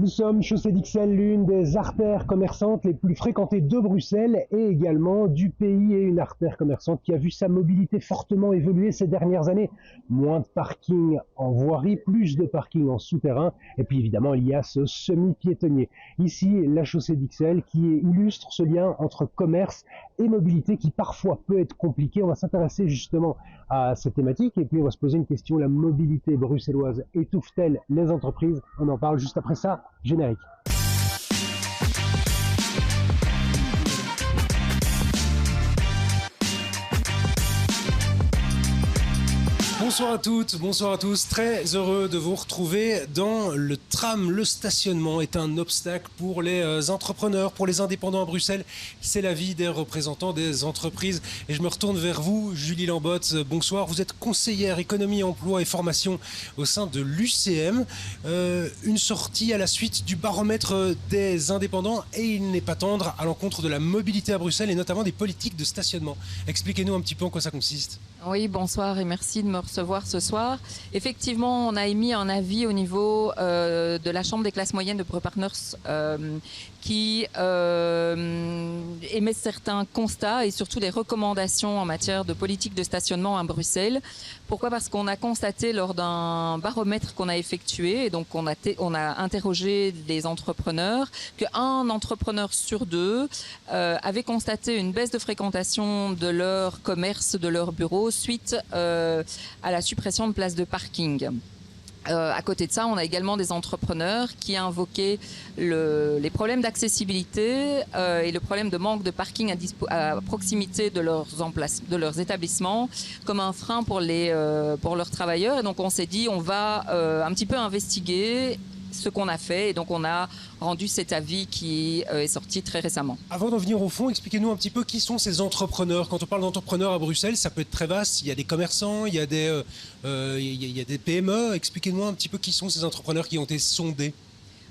Nous sommes chaussée d'Ixelles, l'une des artères commerçantes les plus fréquentées de Bruxelles et également du pays, et une artère commerçante qui a vu sa mobilité fortement évoluer ces dernières années. Moins de parking en voirie, plus de parking en souterrain, et puis évidemment il y a ce semi-piétonnier. Ici, la chaussée d'Ixelles qui illustre ce lien entre commerce et mobilité qui parfois peut être compliqué. On va s'intéresser justement à cette thématique et puis on va se poser une question: la mobilité bruxelloise étouffe-t-elle les entreprises? On en parle juste après ça. Générique. Bonsoir à toutes, bonsoir à tous. Très heureux de vous retrouver dans le tram. Le stationnement est un obstacle pour les entrepreneurs, pour les indépendants à Bruxelles. C'est l'avis des représentants des entreprises. Et je me retourne vers vous, Julie Lambotte. Bonsoir, vous êtes conseillère économie, emploi et formation au sein de l'UCM. Une sortie à la suite du baromètre des indépendants et il n'est pas tendre à l'encontre de la mobilité à Bruxelles et notamment des politiques de stationnement. Expliquez-nous un petit peu en quoi ça consiste. Oui, bonsoir et merci de me recevoir ce soir. Effectivement, on a émis un avis au niveau de la Chambre des classes moyennes de ProPartners qui émet certains constats et surtout des recommandations en matière de politique de stationnement à Bruxelles. Pourquoi ? Parce qu'on a constaté lors d'un baromètre qu'on a effectué, et donc on a interrogé des entrepreneurs, qu'un entrepreneur sur deux avait constaté une baisse de fréquentation de leur commerce, de leur bureau, suite à la suppression de places de parking. À côté de ça, on a également des entrepreneurs qui invoquaient les problèmes d'accessibilité et le problème de manque de parking à proximité de leurs établissements comme un frein pour leurs travailleurs. Et donc on s'est dit, on va un petit peu investiguer ce qu'on a fait, et donc on a rendu cet avis qui est sorti très récemment. Avant d'en venir au fond, expliquez-nous un petit peu qui sont ces entrepreneurs. Quand on parle d'entrepreneurs à Bruxelles, ça peut être très vaste. Il y a des commerçants, il y a des PME. Expliquez-nous un petit peu qui sont ces entrepreneurs qui ont été sondés.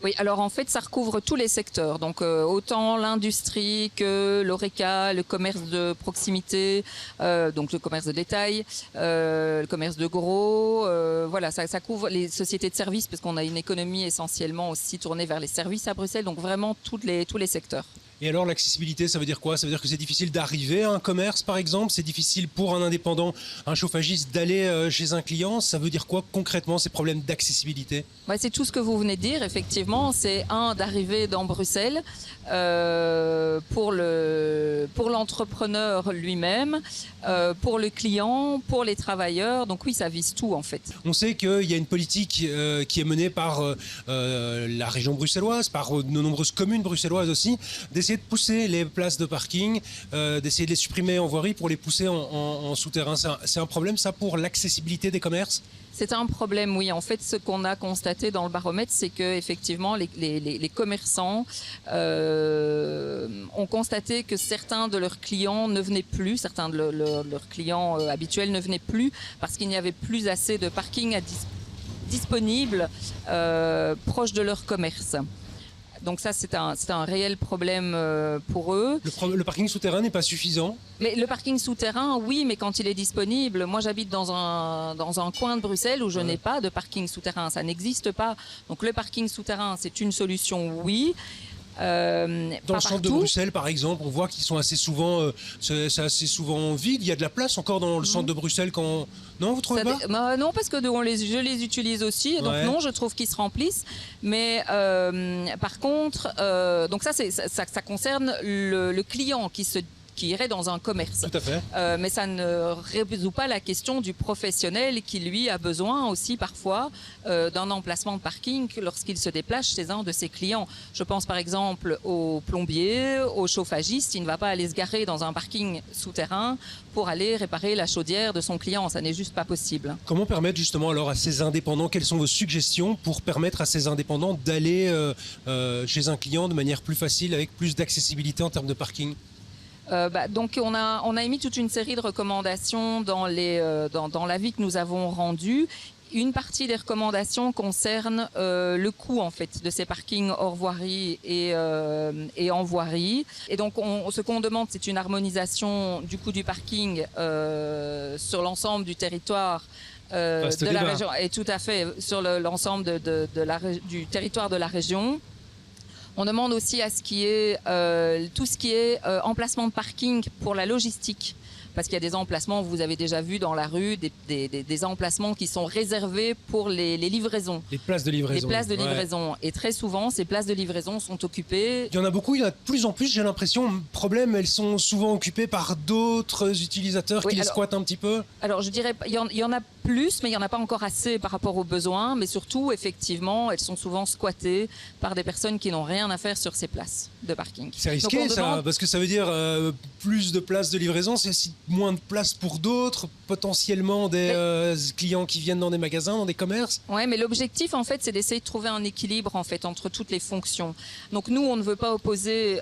Oui, alors en fait, ça recouvre tous les secteurs. Donc autant l'industrie que l'ORECA, le commerce de proximité, donc le commerce de détail, le commerce de gros. Voilà, ça couvre les sociétés de services parce qu'on a une économie essentiellement aussi tournée vers les services à Bruxelles. Donc vraiment tous les secteurs. Et alors l'accessibilité, ça veut dire quoi ? Ça veut dire que c'est difficile d'arriver à un commerce, par exemple ? C'est difficile pour un indépendant, un chauffagiste, d'aller chez un client ? Ça veut dire quoi concrètement, ces problèmes d'accessibilité ? Ouais, c'est tout ce que vous venez de dire, effectivement. C'est d'arriver dans Bruxelles pour l'entrepreneur lui-même, pour le client, pour les travailleurs. Donc oui, ça vise tout en fait. On sait qu'il y a une politique qui est menée par la région bruxelloise, par de nombreuses communes bruxelloises aussi, d'essayer de pousser les places de parking, d'essayer de les supprimer en voirie pour les pousser en souterrain. C'est un problème ça pour l'accessibilité des commerces ? C'est un problème, oui. En fait, ce qu'on a constaté dans le baromètre, c'est que effectivement, les commerçants ont constaté que certains de leurs clients ne venaient plus, certains de leurs clients habituels ne venaient plus parce qu'il n'y avait plus assez de parking disponible proche de leur commerce. Donc ça, c'est un réel problème pour eux. Le parking souterrain n'est pas suffisant ? Mais le parking souterrain, oui, mais quand il est disponible, moi j'habite dans un coin de Bruxelles où je n'ai pas de parking souterrain, ça n'existe pas. Donc le parking souterrain, c'est une solution, oui. Dans le centre de Bruxelles, par exemple, on voit qu'ils sont assez souvent, c'est assez souvent vide. Il y a de la place encore dans le centre de Bruxelles quand... Non, vous trouvez pas ? Non, parce que je les utilise aussi, donc non, je trouve qu'ils se remplissent. Mais par contre, donc ça concerne le client qui irait dans un commerce. Tout à fait. Mais ça ne résout pas la question du professionnel qui, lui, a besoin aussi parfois d'un emplacement de parking lorsqu'il se déplace chez un de ses clients. Je pense par exemple au plombier, au chauffagiste. Il ne va pas aller se garer dans un parking souterrain pour aller réparer la chaudière de son client. Ça n'est juste pas possible. Comment permettre justement alors à ces indépendants, quelles sont vos suggestions pour permettre à ces indépendants d'aller chez un client de manière plus facile, avec plus d'accessibilité en termes de parking ? Donc on a émis toute une série de recommandations dans l'avis que nous avons rendu. Une partie des recommandations concerne le coût en fait de ces parkings hors voirie et en voirie. Et donc ce qu'on demande, c'est une harmonisation du coût du parking sur l'ensemble du territoire de la région, et tout à fait sur l'ensemble du territoire de la région. On demande aussi à ce qui est tout ce qui est emplacement de parking pour la logistique. Parce qu'il y a des emplacements, vous avez déjà vu dans la rue, des emplacements qui sont réservés pour les livraisons. Les places de livraison. Les places de livraison. Et très souvent, ces places de livraison sont occupées. Il y en a beaucoup, il y en a de plus en plus, j'ai l'impression. Problème, elles sont souvent occupées par d'autres utilisateurs qui les squattent un petit peu. Alors, je dirais, il y en a plus, mais il n'y en a pas encore assez par rapport aux besoins. Mais surtout, effectivement, elles sont souvent squattées par des personnes qui n'ont rien à faire sur ces places de parking. C'est risqué, ça, parce que ça veut dire plus de places de livraison, c'est aussi moins de place pour d'autres, potentiellement des clients qui viennent dans des magasins, dans des commerces. Oui, mais l'objectif, en fait, c'est d'essayer de trouver un équilibre, en fait, entre toutes les fonctions. Donc, nous, on ne veut pas opposer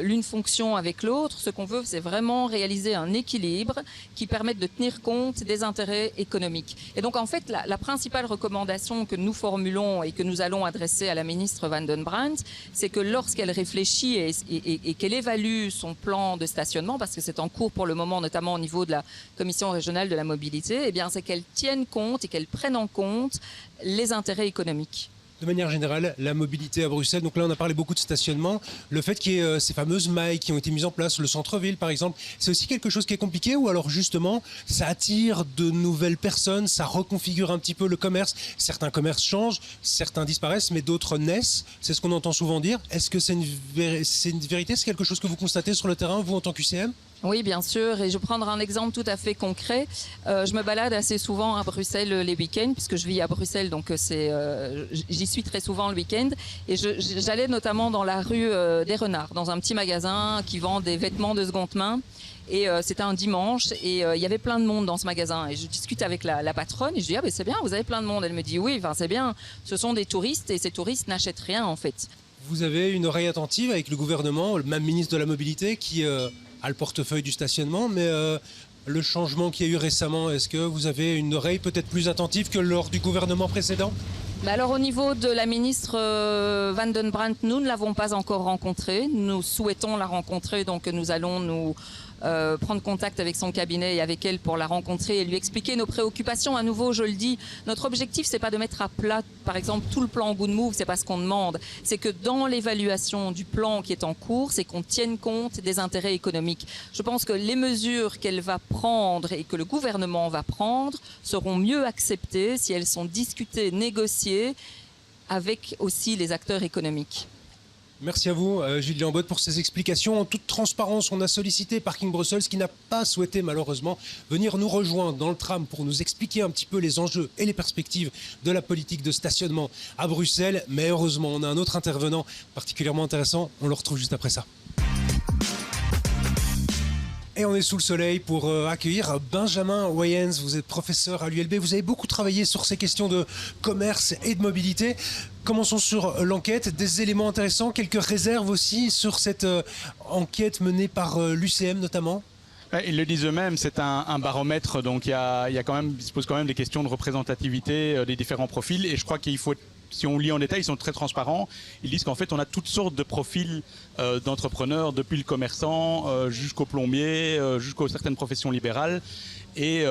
l'une fonction avec l'autre. Ce qu'on veut, c'est vraiment réaliser un équilibre qui permette de tenir compte des intérêts économiques. Et donc, en fait, la principale recommandation que nous formulons et que nous allons adresser à la ministre Van den Brandt, c'est que lorsqu'elle réfléchit et qu'elle évalue son plan de stationnement, parce que c'est en cours pour le moment, notamment au niveau de la Commission régionale de la mobilité, eh bien, c'est qu'elle tienne compte et qu'elle prenne en compte les intérêts économiques. De manière générale, la mobilité à Bruxelles, donc là on a parlé beaucoup de stationnement, le fait qu'il y ait ces fameuses mailles qui ont été mises en place, le centre-ville par exemple, c'est aussi quelque chose qui est compliqué ou alors justement ça attire de nouvelles personnes, ça reconfigure un petit peu le commerce, certains commerces changent, certains disparaissent mais d'autres naissent, c'est ce qu'on entend souvent dire. Est-ce que c'est une vérité, c'est quelque chose que vous constatez sur le terrain, vous en tant qu'UCM ? Oui, bien sûr. Et je vais prendre un exemple tout à fait concret. Je me balade assez souvent à Bruxelles les week-ends, puisque je vis à Bruxelles, donc j'y suis très souvent le week-end. Et j'allais notamment dans la rue des Renards, dans un petit magasin qui vend des vêtements de seconde main. Et c'était un dimanche et il y avait plein de monde dans ce magasin. Et je discute avec la patronne et je dis « Ah ben c'est bien, vous avez plein de monde ». Elle me dit « Oui, c'est bien, ce sont des touristes et ces touristes n'achètent rien en fait ». Vous avez une oreille attentive avec le gouvernement, le même ministre de la Mobilité qui a le portefeuille du stationnement, mais le changement qu'il y a eu récemment, est-ce que vous avez une oreille peut-être plus attentive que lors du gouvernement précédent ? Alors au niveau de la ministre Van den Brandt, nous ne l'avons pas encore rencontrée. Nous souhaitons la rencontrer, donc nous allons nous prendre contact avec son cabinet et avec elle pour la rencontrer et lui expliquer nos préoccupations. À nouveau, je le dis, notre objectif, c'est pas de mettre à plat, par exemple, tout le plan Good Move, c'est pas ce qu'on demande. C'est que dans l'évaluation du plan qui est en cours, c'est qu'on tienne compte des intérêts économiques. Je pense que les mesures qu'elle va prendre et que le gouvernement va prendre seront mieux acceptées si elles sont discutées, négociées avec aussi les acteurs économiques. Merci à vous, Julien Bott, pour ces explications. En toute transparence, on a sollicité Parking Brussels, qui n'a pas souhaité malheureusement venir nous rejoindre dans le tram pour nous expliquer un petit peu les enjeux et les perspectives de la politique de stationnement à Bruxelles. Mais heureusement, on a un autre intervenant particulièrement intéressant. On le retrouve juste après ça. Et on est sous le soleil pour accueillir Benjamin Wayens. Vous êtes professeur à l'ULB. Vous avez beaucoup travaillé sur ces questions de commerce et de mobilité. Commençons sur l'enquête. Des éléments intéressants, quelques réserves aussi sur cette enquête menée par l'UCM notamment. Ils le disent eux-mêmes, c'est un baromètre, donc il se pose quand même des questions de représentativité des différents profils. Et je crois qu'il faut, si on lit en détail, ils sont très transparents. Ils disent qu'en fait, on a toutes sortes de profils d'entrepreneurs, depuis le commerçant jusqu'au plombier, jusqu'aux certaines professions libérales. Et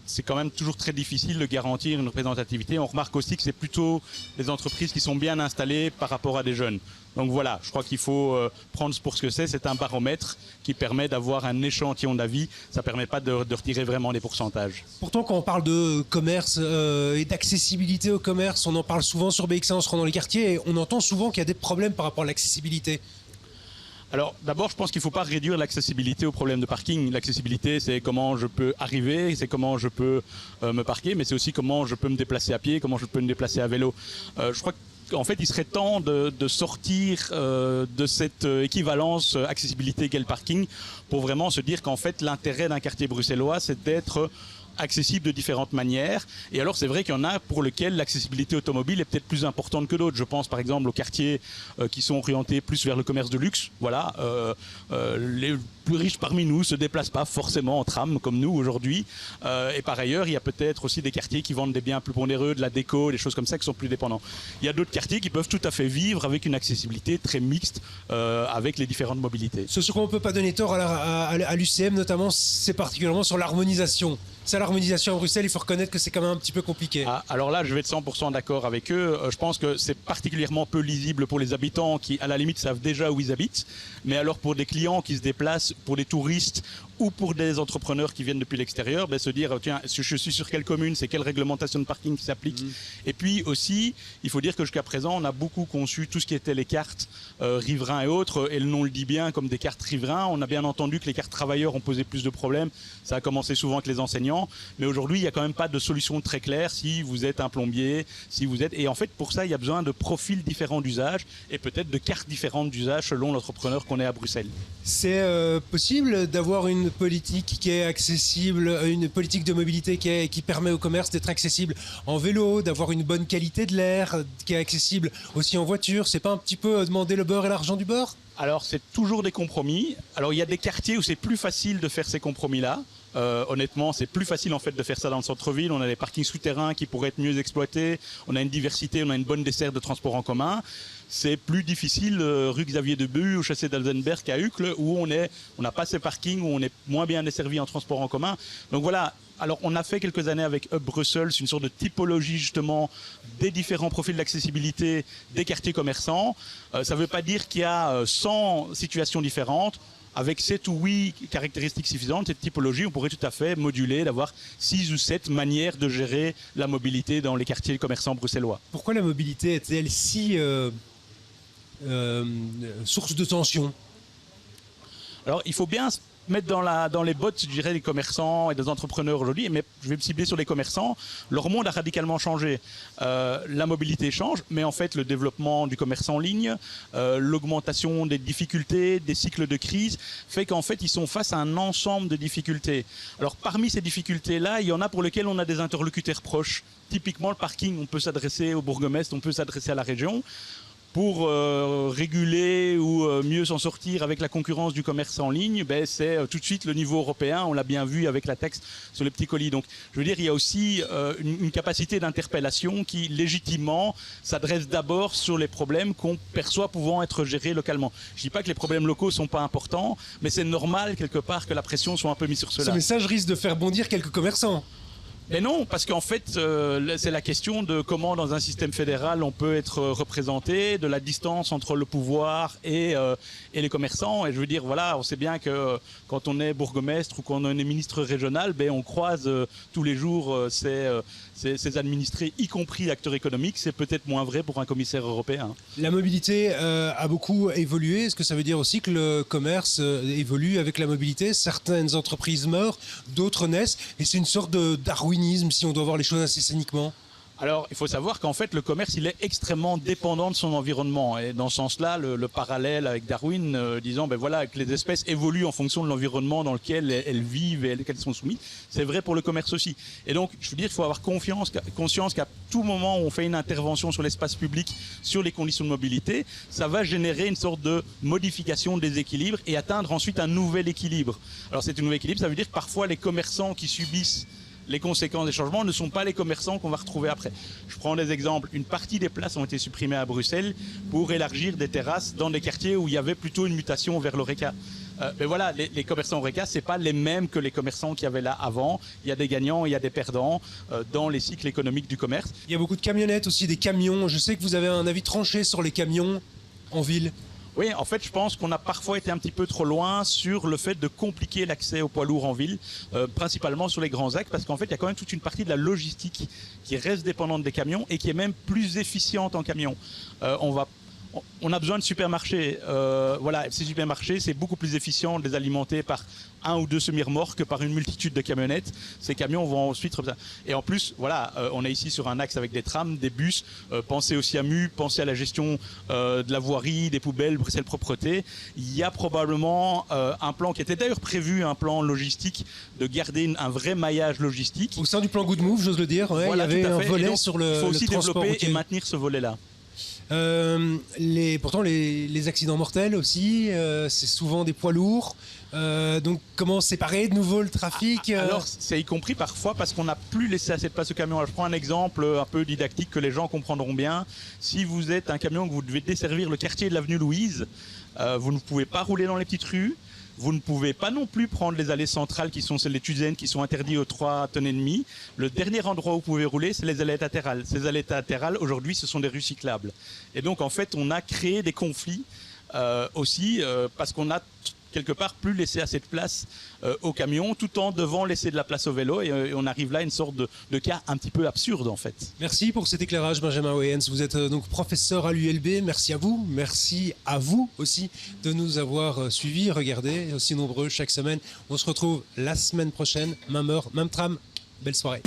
c'est quand même toujours très difficile de garantir une représentativité. On remarque aussi que c'est plutôt les entreprises qui sont bien installées par rapport à des jeunes. Donc voilà, je crois qu'il faut prendre pour ce que c'est. C'est un baromètre qui permet d'avoir un échantillon d'avis. Ça ne permet pas de retirer vraiment des pourcentages. Pourtant, quand on parle de commerce et d'accessibilité au commerce, on en parle souvent sur BX1, on se rend dans les quartiers et on entend souvent qu'il y a des problèmes par rapport à l'accessibilité. Alors d'abord, je pense qu'il ne faut pas réduire l'accessibilité au problème de parking. L'accessibilité, c'est comment je peux arriver, c'est comment je peux me parquer, mais c'est aussi comment je peux me déplacer à pied, comment je peux me déplacer à vélo. Je crois qu'en fait, il serait temps de sortir de cette équivalence accessibilité égale parking pour vraiment se dire qu'en fait, l'intérêt d'un quartier bruxellois, c'est d'être accessible de différentes manières. Et alors, c'est vrai qu'il y en a pour lesquels l'accessibilité automobile est peut-être plus importante que d'autres. Je pense par exemple aux quartiers qui sont orientés plus vers le commerce de luxe. Voilà, plus riches parmi nous se déplacent pas forcément en tram comme nous aujourd'hui. Et par ailleurs, il y a peut-être aussi des quartiers qui vendent des biens plus pondéreux, de la déco, des choses comme ça qui sont plus dépendants. Il y a d'autres quartiers qui peuvent tout à fait vivre avec une accessibilité très mixte avec les différentes mobilités. Ce sur quoi on ne peut pas donner tort à l'UCM notamment, c'est particulièrement sur l'harmonisation. Ça, l'harmonisation à Bruxelles, il faut reconnaître que c'est quand même un petit peu compliqué. Alors là, je vais être 100% d'accord avec eux. Je pense que c'est particulièrement peu lisible pour les habitants qui, à la limite, savent déjà où ils habitent. Mais alors pour des clients qui se déplacent, pour des touristes ou pour des entrepreneurs qui viennent depuis l'extérieur, se dire, tiens, je suis sur quelle commune, c'est quelle réglementation de parking qui s'applique. Et puis aussi, il faut dire que jusqu'à présent, on a beaucoup conçu tout ce qui était les cartes riverains et autres, et le nom le dit bien, comme des cartes riverains. On a bien entendu que les cartes travailleurs ont posé plus de problèmes. Ça a commencé souvent avec les enseignants. Mais aujourd'hui, il n'y a quand même pas de solution très claire si vous êtes un plombier, si vous êtes... Et en fait, pour ça, il y a besoin de profils différents d'usage et peut-être de cartes différentes d'usage selon l'entrepreneur qu'on est à Bruxelles. C'est possible d'avoir une politique qui est accessible, une politique de mobilité qui permet au commerce d'être accessible en vélo, d'avoir une bonne qualité de l'air, qui est accessible aussi en voiture. C'est pas un petit peu demander le beurre et l'argent du beurre ? Alors, c'est toujours des compromis. Alors, il y a des quartiers où c'est plus facile de faire ces compromis-là. Honnêtement, c'est plus facile en fait de faire ça dans le centre-ville. On a des parkings souterrains qui pourraient être mieux exploités. On a une diversité, on a une bonne desserte de transport en commun. C'est plus difficile rue Xavier Debu, au chaussée d'Alzenberg à Uccle, où on n'a pas ces parkings, où on est moins bien desservi en transport en commun. Donc voilà. Alors, on a fait quelques années avec Hub Brussels une sorte de typologie justement des différents profils d'accessibilité des quartiers commerçants. Ça ne veut pas dire qu'il y a 100 situations différentes. Avec 7 ou 8 caractéristiques suffisantes, cette typologie, on pourrait tout à fait moduler, d'avoir 6 ou 7 manières de gérer la mobilité dans les quartiers commerçants bruxellois. Pourquoi la mobilité est-elle si source de tension ? Alors, il faut bien se mettre dans les bottes, je dirais, des commerçants et des entrepreneurs aujourd'hui, mais je vais me cibler sur les commerçants. Leur monde a radicalement changé. La mobilité change, mais en fait, le développement du commerce en ligne, l'augmentation des difficultés, des cycles de crise, fait qu'en fait, ils sont face à un ensemble de difficultés. Alors, parmi ces difficultés-là, il y en a pour lesquelles on a des interlocuteurs proches. Typiquement, le parking, on peut s'adresser au bourgmestre, on peut s'adresser à la région. Pour réguler ou mieux s'en sortir avec la concurrence du commerce en ligne, c'est tout de suite le niveau européen. On l'a bien vu avec la taxe sur les petits colis. Donc, je veux dire, il y a aussi une capacité d'interpellation qui, légitimement, s'adresse d'abord sur les problèmes qu'on perçoit pouvant être gérés localement. Je ne dis pas que les problèmes locaux ne sont pas importants, mais c'est normal, quelque part, que la pression soit un peu mise sur cela. Ce message risque de faire bondir quelques commerçants. Mais non, parce qu'en fait, c'est la question de comment dans un système fédéral on peut être représenté, de la distance entre le pouvoir et les commerçants. Et je veux dire, voilà, on sait bien que quand on est bourgmestre ou quand on est ministre régional, on croise tous les jours ces administrés, y compris acteurs économiques. C'est peut-être moins vrai pour un commissaire européen. La mobilité a beaucoup évolué. Est-ce que ça veut dire aussi que le commerce évolue avec la mobilité ? Certaines entreprises meurent, d'autres naissent. Et c'est une sorte de darwinisme, si on doit voir les choses assez cyniquement. Alors, il faut savoir qu'en fait, le commerce, il est extrêmement dépendant de son environnement. Et dans ce sens-là, le parallèle avec Darwin, disant, voilà, que les espèces évoluent en fonction de l'environnement dans lequel elles vivent et auxquelles elles sont soumises, c'est vrai pour le commerce aussi. Et donc, je veux dire, il faut avoir conscience qu'à tout moment où on fait une intervention sur l'espace public, sur les conditions de mobilité, ça va générer une sorte de modification des équilibres et atteindre ensuite un nouvel équilibre. Alors, c'est un nouvel équilibre, ça veut dire que parfois, les commerçants qui subissent les conséquences des changements ne sont pas les commerçants qu'on va retrouver après. Je prends des exemples. Une partie des places ont été supprimées à Bruxelles pour élargir des terrasses dans des quartiers où il y avait plutôt une mutation vers l'Horeca. Mais voilà, les commerçants Horeca, ce n'est pas les mêmes que les commerçants qu'il y avait là avant. Il y a des gagnants, il y a des perdants dans les cycles économiques du commerce. Il y a beaucoup de camionnettes aussi, des camions. Je sais que vous avez un avis tranché sur les camions en ville. Oui, en fait, je pense qu'on a parfois été un petit peu trop loin sur le fait de compliquer l'accès aux poids lourds en ville, principalement sur les grands axes, parce qu'en fait, il y a quand même toute une partie de la logistique qui reste dépendante des camions et qui est même plus efficiente en camion. On a besoin de supermarchés. Voilà, ces supermarchés, c'est beaucoup plus efficient de les alimenter par 1 ou 2 semi-remorques que par une multitude de camionnettes. Ces camions vont ensuite... Et en plus, voilà, on est ici sur un axe avec des trams, des bus. Pensez aussi à MU, pensez à la gestion de la voirie, des poubelles, Bruxelles Propreté. Il y a probablement un plan qui était d'ailleurs prévu, un plan logistique, de garder un vrai maillage logistique. Au sein du plan Good Move, j'ose le dire, ouais, voilà, il y avait un volet sur le transport routier. Il faut aussi développer et maintenir ce volet-là. Pourtant, les accidents mortels aussi, c'est souvent des poids lourds. Donc, comment séparer de nouveau le trafic Alors, c'est y compris parfois parce qu'on n'a plus laissé assez de place au camion. Alors, je prends un exemple un peu didactique que les gens comprendront bien. Si vous êtes un camion que vous devez desservir le quartier de l'avenue Louise, vous ne pouvez pas rouler dans les petites rues. Vous ne pouvez pas non plus prendre les allées centrales qui sont celles des Tuzennes qui sont interdites aux 3,5 tonnes. Le dernier endroit où vous pouvez rouler, c'est les allées latérales. Ces allées latérales, aujourd'hui, ce sont des rues cyclables. Et donc, en fait, on a créé des conflits aussi parce qu'on a quelque part plus laissé assez de place aux camions tout en devant laisser de la place au vélo et on arrive là à une sorte de cas un petit peu absurde en fait. Merci pour cet éclairage Benjamin Weyens, vous êtes donc professeur à l'ULB, merci à vous aussi de nous avoir suivis, regardez, aussi nombreux chaque semaine. On se retrouve la semaine prochaine, même heure, même tram, belle soirée.